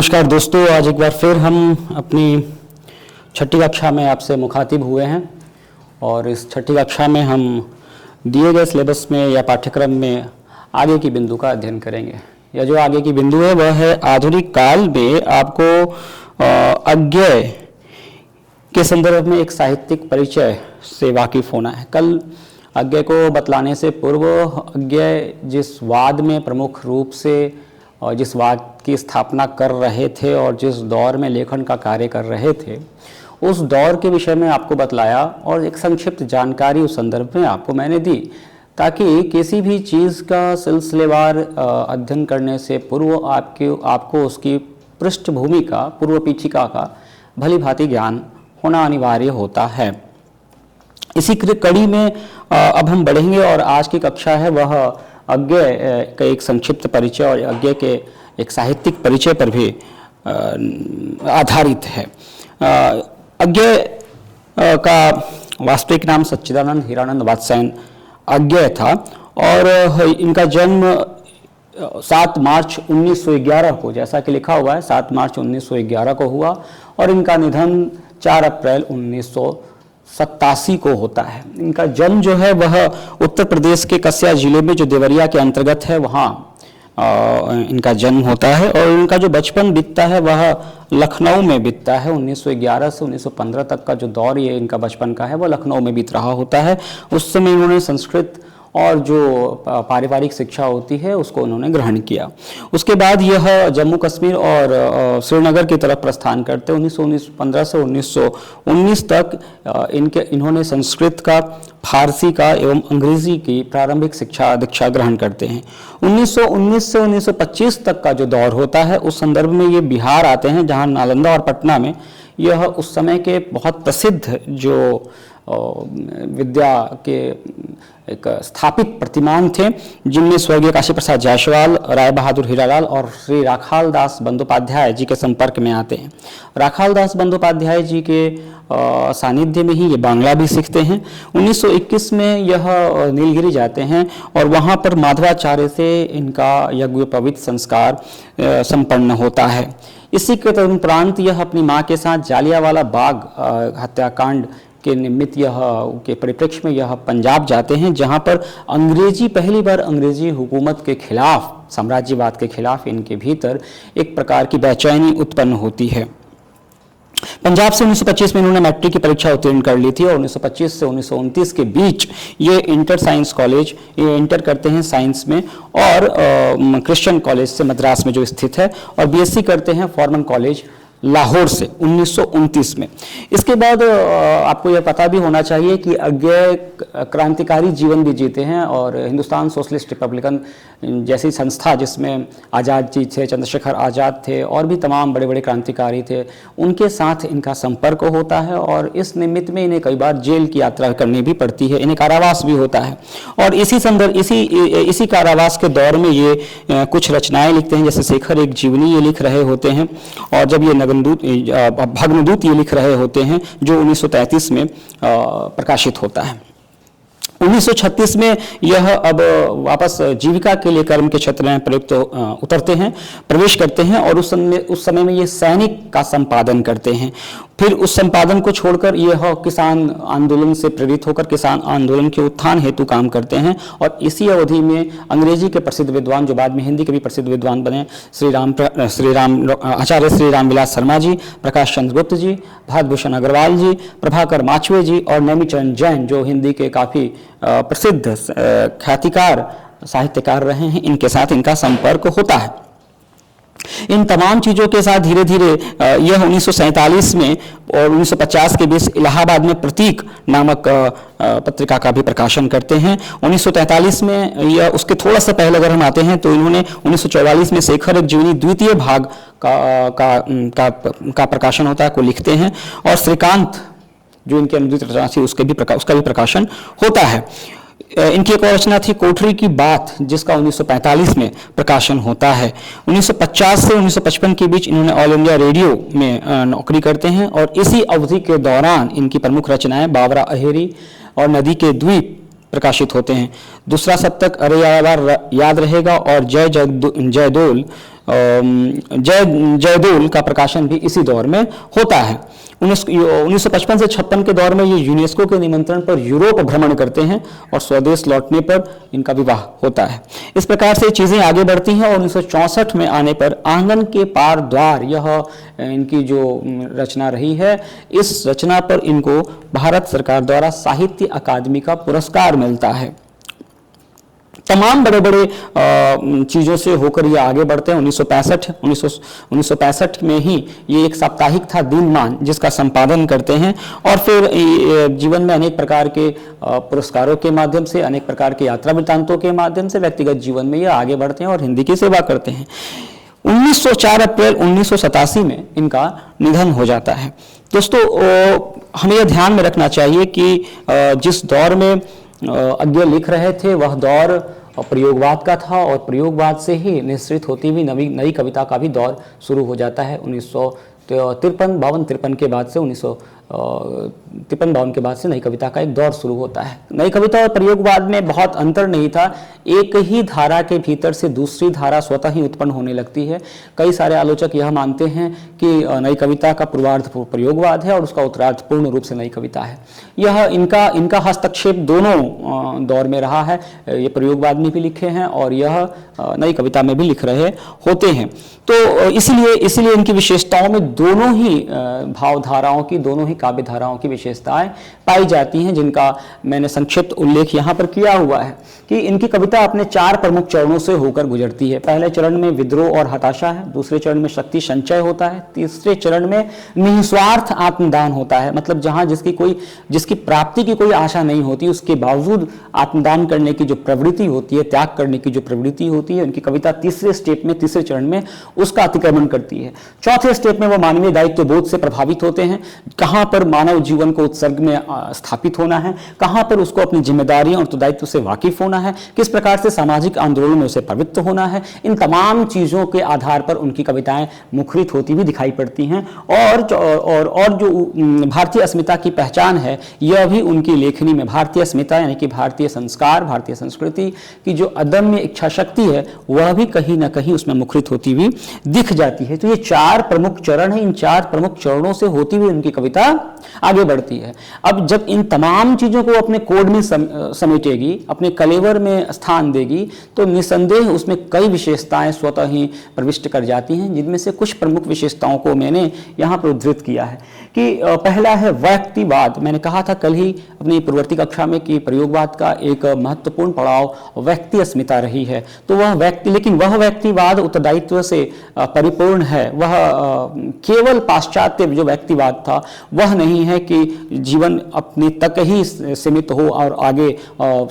नमस्कार दोस्तों, आज एक बार फिर हम अपनी छठी कक्षा में आपसे मुखातिब हुए हैं और इस छठी कक्षा में हम दिए गए सिलेबस में या पाठ्यक्रम में आगे की बिंदु का अध्ययन करेंगे। यह जो आगे की बिंदु है वह है आधुनिक काल में आपको अज्ञेय के संदर्भ में एक साहित्यिक परिचय से वाकिफ होना है। कल अज्ञेय को बतलाने से पूर्व अज्ञेय जिस वाद में प्रमुख रूप से और जिस वाद की स्थापना कर रहे थे और जिस दौर में लेखन का कार्य कर रहे थे उस दौर के विषय में आपको बतलाया और एक संक्षिप्त जानकारी उस संदर्भ में आपको मैंने दी, ताकि किसी भी चीज़ का सिलसिलेवार अध्ययन करने से पूर्व आपको उसकी पृष्ठभूमि का, पूर्व पीठिका का भली भांति ज्ञान होना अनिवार्य होता है। इसी कड़ी में अब हम बढ़ेंगे और आज की कक्षा है वह अज्ञेय का एक संक्षिप्त परिचय और अज्ञेय के एक साहित्यिक परिचय पर भी आधारित है। अज्ञेय का वास्तविक नाम सच्चिदानंद हीरानंद वात्स्यायन अज्ञेय था और इनका जन्म 7 मार्च 1911 को, जैसा कि लिखा हुआ है 7 मार्च 1911 को हुआ और इनका निधन 4 अप्रैल 1987 को होता है। इनका जन्म जो है वह उत्तर प्रदेश के कस्या जिले में जो देवरिया के अंतर्गत है वहाँ इनका जन्म होता है और इनका जो बचपन बीतता है वह लखनऊ में बीतता है। 1911 से 1915 तक का जो दौर ये इनका बचपन का है वह लखनऊ में बीत रहा होता है। उस समय इन्होंने संस्कृत और जो पारिवारिक शिक्षा होती है उसको उन्होंने ग्रहण किया। उसके बाद यह जम्मू कश्मीर और श्रीनगर की तरफ प्रस्थान करते 1915 से 1919 तक इन्होंने संस्कृत का, फारसी का एवं अंग्रेजी की प्रारंभिक दीक्षा ग्रहण करते हैं। 1919 से 1925 तक का जो दौर होता है उस संदर्भ में ये बिहार आते हैं, जहाँ नालंदा और पटना में यह उस समय के बहुत प्रसिद्ध जो विद्या के एक स्थापित प्रतिमान थे, जिनमें स्वर्गीय काशी प्रसाद जायसवाल, राय बहादुर हीरालाल और श्री राखाल दास बंदोपाध्याय जी के संपर्क में आते हैं। राखाल दास बंदोपाध्याय जी के सानिध्य में ही ये बांग्ला भी सीखते हैं। 1921 में यह नीलगिरी जाते हैं और वहाँ पर माधवाचार्य से इनका यज्ञोपवीत संस्कार संपन्न होता है। इसी के तदुपरांत यह अपनी माँ के साथ जालियांवाला बाग हत्याकांड के निमित्त यह के परिप्रेक्ष्य में यह पंजाब जाते हैं, जहां पर पहली बार अंग्रेजी हुकूमत के खिलाफ, साम्राज्यवाद के खिलाफ इनके भीतर एक प्रकार की बेचैनी उत्पन्न होती है। पंजाब से 1925 में इन्होंने मैट्रिक की परीक्षा उत्तीर्ण कर ली थी और 1925 से 1929 के बीच ये इंटर करते हैं साइंस में और क्रिश्चियन कॉलेज से मद्रास में जो स्थित है और बीएससी करते हैं फॉर्मन कॉलेज लाहौर से 1929 में। इसके बाद आपको यह पता भी होना चाहिए कि अज्ञेय क्रांतिकारी जीवन भी जीते हैं और हिंदुस्तान सोशलिस्ट रिपब्लिकन जैसी संस्था जिसमें आज़ाद जी थे, चंद्रशेखर आज़ाद थे और भी तमाम बड़े बड़े क्रांतिकारी थे, उनके साथ इनका संपर्क होता है और इस निमित्त में इन्हें कई बार जेल की यात्रा करनी भी पड़ती है, इन्हें कारावास भी होता है। और इसी कारावास के दौर में ये कुछ रचनाएं लिखते हैं, जैसे शेखर एक जीवनी ये लिख रहे होते हैं और जब ये भग्नदूत ये लिख रहे होते हैं जो 1933 में प्रकाशित होता है। 1936 में यह अब वापस जीविका के लिए कर्म के क्षेत्र में प्रवेश करते हैं और उस समय में ये सैनिक का संपादन करते हैं। फिर उस संपादन को छोड़कर यह किसान आंदोलन से प्रेरित होकर किसान आंदोलन के उत्थान हेतु काम करते हैं और इसी अवधि में अंग्रेजी के प्रसिद्ध विद्वान जो बाद में हिंदी के भी प्रसिद्ध विद्वान बने, आचार्य श्री राम विलास शर्मा जी, प्रकाश चंद्र गुप्त जी, भागभूषण अग्रवाल जी, प्रभाकर माचवे जी और नैमिचरण जैन जो हिंदी के काफ़ी प्रसिद्ध ख्यातिकार साहित्यकार रहे हैं, इनके साथ इनका संपर्क होता है। इन तमाम चीज़ों के साथ धीरे धीरे यह 1947 में और 1950 के बीच इलाहाबाद में प्रतीक नामक पत्रिका का भी प्रकाशन करते हैं। 1943 में यह उसके थोड़ा सा पहले अगर हम आते हैं तो इन्होंने 1944 में शेखर एक जीवनी द्वितीय भाग का प्रकाशन होता है को लिखते हैं और श्रीकांत जो इनकी अनुदित रचना थी उसका भी प्रकाशन होता है। इनकी एक और रचना थी कोठरी की बात, जिसका 1945 में प्रकाशन होता है। 1950 से 1955 के बीच इन्होंने ऑल इंडिया रेडियो में नौकरी करते हैं और इसी अवधि के दौरान इनकी प्रमुख रचनाएं बावरा अहेरी और नदी के द्वीप प्रकाशित होते हैं। दूसरा सप्तक अरे यार याद रहेगा और जय जयदोल जयदोल का प्रकाशन भी इसी दौर में होता है। 1955 से 56 के दौर में ये यूनेस्को के निमंत्रण पर यूरोप भ्रमण करते हैं और स्वदेश लौटने पर इनका विवाह होता है। इस प्रकार से चीज़ें आगे बढ़ती हैं और 1964 में आने पर आंगन के पार द्वार, यह इनकी जो रचना रही है, इस रचना पर इनको भारत सरकार द्वारा साहित्य अकादमी का पुरस्कार मिलता है। तमाम बड़े बड़े चीज़ों से होकर ये आगे बढ़ते हैं। 1965 में ही ये एक साप्ताहिक था दिनमान, जिसका संपादन करते हैं और फिर जीवन में अनेक प्रकार के पुरस्कारों के माध्यम से, अनेक प्रकार के यात्रा वृत्तांतों के माध्यम से व्यक्तिगत जीवन में ये आगे बढ़ते हैं और हिंदी की सेवा करते हैं। 4 अप्रैल 1987 में इनका निधन हो जाता है। दोस्तों, हमें यह ध्यान में रखना चाहिए कि जिस दौर में अज्ञे लिख रहे थे वह दौर प्रयोगवाद का था और प्रयोगवाद से ही निश्रित होती हुई नई कविता का भी दौर शुरू हो जाता है। 1953-52 के बाद से 53-52 के बाद से नई कविता का एक दौर शुरू होता है। नई कविता और प्रयोगवाद में बहुत अंतर नहीं था, एक ही धारा के भीतर से दूसरी धारा स्वतः ही उत्पन्न होने लगती है। कई सारे आलोचक यह मानते हैं कि नई कविता का पूर्वार्ध प्रयोगवाद है और उसका उत्तरार्ध पूर्ण रूप से नई कविता है। यह इनका हस्तक्षेप दोनों दौर में रहा है। ये प्रयोगवाद में भी लिखे हैं और यह नई कविता में भी लिख रहे होते हैं। तो इसीलिए इनकी विशेषताओं में दोनों ही भावधाराओं की, दोनों ही काव्य धाराओं की विशेषताएं पाई जाती हैं, जिनका मैंने संक्षिप्त उल्लेख यहाँ पर किया हुआ है कि इनकी कविता अपने 4 प्रमुख चरणों से होकर गुजरती है। पहले चरण में विद्रोह और हताशा है, दूसरे चरण में शक्ति संचय होता है, तीसरे चरण में निस्वार्थ आत्मदान होता है, मतलब जहां जिसकी प्राप्ति की कोई आशा नहीं होती, उसके बावजूद आत्मदान करने की जो प्रवृत्ति होती है, त्याग करने की जो प्रवृत्ति होती है, उनकी कविता तीसरे स्टेप में, तीसरे चरण में उसका अतिक्रमण करती है। चौथे स्टेप में वो मानवीय दायित्व बोध से प्रभावित होते हैं, कहां पर मानव जीवन को उत्सर्ग में स्थापित होना है, कहां पर उसको अपनी जिम्मेदारियों और उत्तरदायित्व से वाकिफ होना है, किस प्रकार से सामाजिक आंदोलन में उसे प्रवृत्त होना है। इन तमाम चीजों के आधार पर उनकी कविताएं मुखरित होती हुई दिखाई पड़ती हैं और जो भारतीय अस्मिता की पहचान है, यह भी उनकी लेखनी में भारतीय अस्मिता यानी कि भारतीय संस्कार, भारतीय संस्कृति की जो अदम्य इच्छा शक्ति है, वह भी कहीं ना कहीं उसमें मुखरित होती हुई दिख जाती है। तो ये 4 प्रमुख चरण है, इन 4 प्रमुख चरणों से होती हुई उनकी कविता आगे बढ़ती है। अब जब इन तमाम चीजों को अपने कोड में समेटेगी, अपने कलेवर में स्थान देगी, तो निसंदेह उसमें कई विशेषताएं स्वतः ही प्रविष्ट कर जाती हैं, जिनमें से कुछ प्रमुख विशेषताओं को मैंने यहाँ पर उद्धृत किया है कि पहला है व्यक्तिवाद। मैंने कहा था कल ही अपनी पूर्ववर्ती कक्षा में कि प्रयोगवाद का एक महत्वपूर्ण पड़ाव व्यक्ति अस्मिता रही है। तो लेकिन वह व्यक्तिवाद उत्तरदायित्व से परिपूर्ण है। वह केवल पाश्चात्य जो व्यक्तिवाद था वह नहीं है कि जीवन अपने तक ही सीमित हो और आगे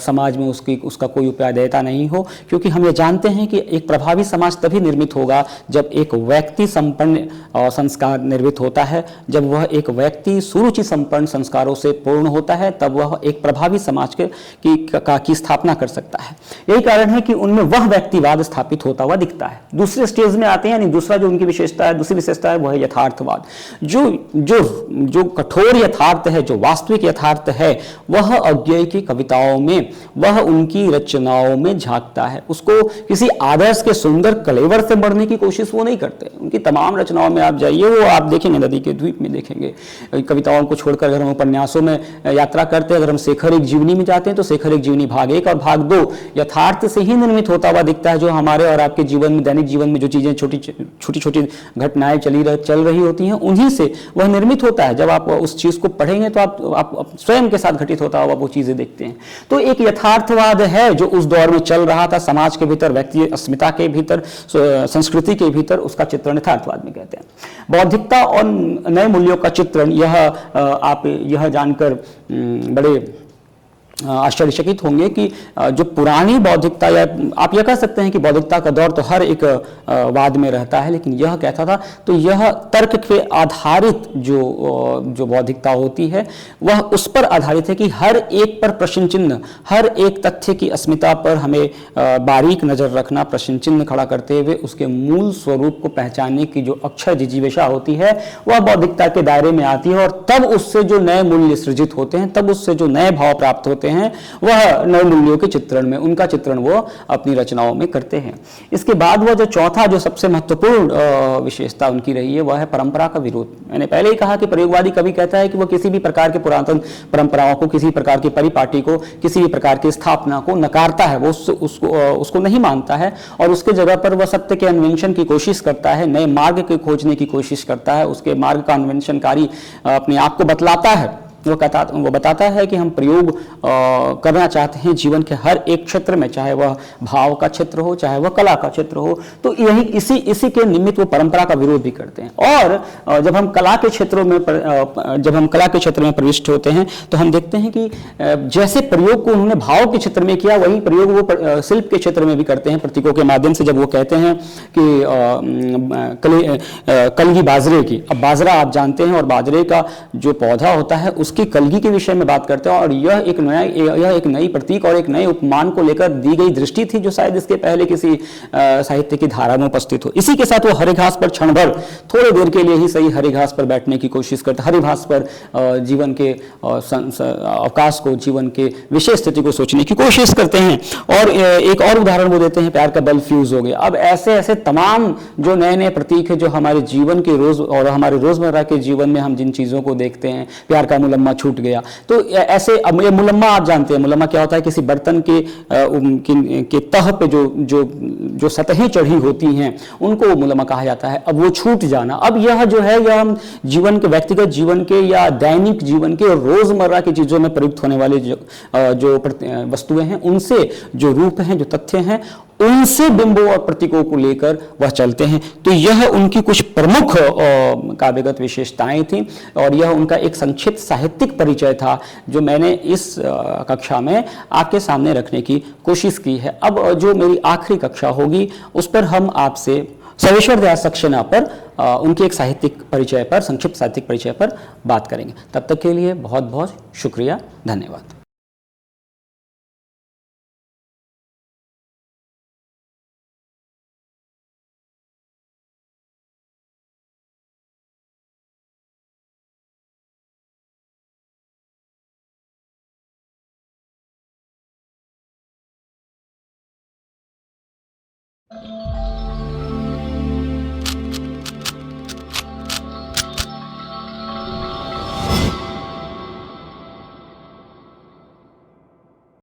समाज में उसका कोई उपादेयता नहीं हो, क्योंकि हम ये जानते हैं कि एक प्रभावी समाज तभी निर्मित होगा जब एक व्यक्ति संपन्न संस्कार निर्मित होता है, जब वह एक व्यक्ति सुरुचि संपन्न संस्कारों से पूर्ण होता है, तब वह एक प्रभावी समाज की स्थापना कर सकता है। यही कारण है कि उनमें वह व्यक्तिवाद स्थापित होता हुआ दिखता है। दूसरे स्टेज में आते हैं, यानी दूसरा जो उनकी विशेषता है, दूसरी विशेषता है वह है यथार्थवाद। जो कठोर यथार्थ है, जो वास्तविक यथार्थ है, वह अज्ञेय की कविताओं में, वह उनकी रचनाओं में झांकता है। उसको किसी आदर्श के सुंदर कलेवर से बढ़ने की कोशिश वो नहीं करते। उनकी तमाम रचनाओं में आप जाइए, वो आप देखेंगे, नदी के द्वीप में देखेंगे, कविताओं को छोड़कर अगर हम उपन्यासों में यात्रा करते हैं, अगर हम शेखर एक जीवनी में जाते हैं तो शेखर एक जीवनी भाग 1 और भाग 2 यथार्थ से ही निर्मित होता हुआ दिखता है। जो हमारे और आपके जीवन में, दैनिक जीवन में जो चीजें छोटी घटनाएं चल रही होती हैं, उन्हीं से वह निर्मित होता है। जब आप उस चीज को पढ़ेंगे तो आप स्वयं के साथ घटित होता हुआ वो चीजें देखते हैं। तो एक यथार्थवाद है जो उस दौर में चल रहा था, समाज के भीतर, व्यक्ति अस्मिता के भीतर, संस्कृति के भीतर, उसका चित्रण यथार्थवाद में कहते हैं। बौद्धिकता और नए मूल्यों का चित्रण, आप यह जानकर बड़े आश्चर्यचकित होंगे कि जो पुरानी बौद्धिकता, या आप यह कह सकते हैं कि बौद्धिकता का दौर तो हर एक वाद में रहता है, लेकिन यह कहता था तो यह तर्क पे आधारित जो बौद्धिकता होती है वह उस पर आधारित है कि हर एक पर प्रश्न चिन्ह, हर एक तथ्य की अस्मिता पर हमें बारीक नजर रखना, प्रश्न चिन्ह खड़ा करते हुए उसके मूल स्वरूप को पहचानने की जो अक्षय जिजीविषा होती है वह बौद्धिकता के दायरे में आती है। और तब उससे जो नए मूल्य सृजित होते हैं, तब उससे जो नए भाव प्राप्त होते हैं, हैं वह नव मूल्यों के चित्रण में, उनका चित्रण वो अपनी रचनाओं में करते हैं। इसके बाद वह जो चौथा जो सबसे महत्वपूर्ण विशेषता उनकी रही है वह है परंपरा का विरोध। मैंने पहले ही कहा कि प्रयोगवादी कवि कहता है कि वह किसी भी प्रकार के पुरातन परंपराओं को, किसी प्रकार की परिपाटी को, किसी भी प्रकार की स्थापना को नकारता है, वो उसको नहीं मानता है और उसके जगह पर वह सत्य के अन्वेषण की कोशिश करता है, नए मार्ग के खोजने की कोशिश करता है, उसके मार्ग का अन्वेषणकारी अपने आप को बतलाता है। वो बताता है कि हम प्रयोग करना चाहते हैं जीवन के हर एक क्षेत्र में, चाहे वह भाव का क्षेत्र हो, चाहे वह कला का क्षेत्र हो। तो यही इसी के निमित्त वो परंपरा का विरोध भी करते हैं। और जब हम कला के क्षेत्रों में प्रविष्ट होते हैं तो हम देखते हैं कि जैसे प्रयोग को उन्होंने भाव के क्षेत्र में किया, वही प्रयोग वो शिल्प के क्षेत्र में भी करते हैं, प्रतीकों के माध्यम से। जब वो कहते हैं कि कलगी बाजरे की, अब बाजरा आप जानते हैं और बाजरे का जो पौधा होता है उसकी कलगी के विषय में बात करते हैं, और यह एक नई प्रतीक और एक नए उपमान को लेकर दी गई दृष्टि थी जो शायद इसके पहले किसी साहित्य की धारा में उपस्थित हो। इसी के साथ वो हरे घास पर क्षण भर, थोड़ी देर के लिए ही सही, हरे घास पर बैठने की कोशिश करते, हरे घास पर जीवन के अवकाश को, जीवन के विशेष स्थिति को सोचने की कोशिश करते हैं। और एक और उदाहरण वो देते हैं, प्यार का बल्ब फ्यूज हो गया। अब ऐसे ऐसे तमाम जो नए नए प्रतीक है जो हमारे जीवन के हमारे रोजमर्रा के जीवन में हम जिन चीजों को देखते हैं, प्यार का मुलम्मा छूट गया, तो ऐसे। अब ये मुलम्मा आप जानते हैं, मुलम्मा क्या होता है, किसी बर्तन के तह पे जो सतहें चढ़ी होती हैं उनको मुलम्मा कहा जाता है। अब वो छूट जाना, अब यह जो है यह हम जीवन के, व्यक्तिगत जीवन के या दैनिक जीवन के रोजमर्रा की चीजों में प्रयुक्त होने वाले जो वस्तुएं हैं, उनसे जो रूप हैं, जो तथ्य हैं, उनसे बिंबों और प्रतीकों को लेकर वह चलते हैं। तो यह उनकी कुछ प्रमुख काव्यगत विशेषताएं थी और यह उनका एक संक्षिप्त साहित्यिक परिचय था जो मैंने इस कक्षा में आपके सामने रखने की कोशिश की है। अब जो मेरी आखिरी कक्षा होगी उस पर हम आपसे सर्वेश्वर दयाल सक्सेना पर उनके एक साहित्यिक परिचय पर, संक्षिप्त साहित्यिक परिचय पर बात करेंगे। तब तक के लिए बहुत बहुत शुक्रिया, धन्यवाद।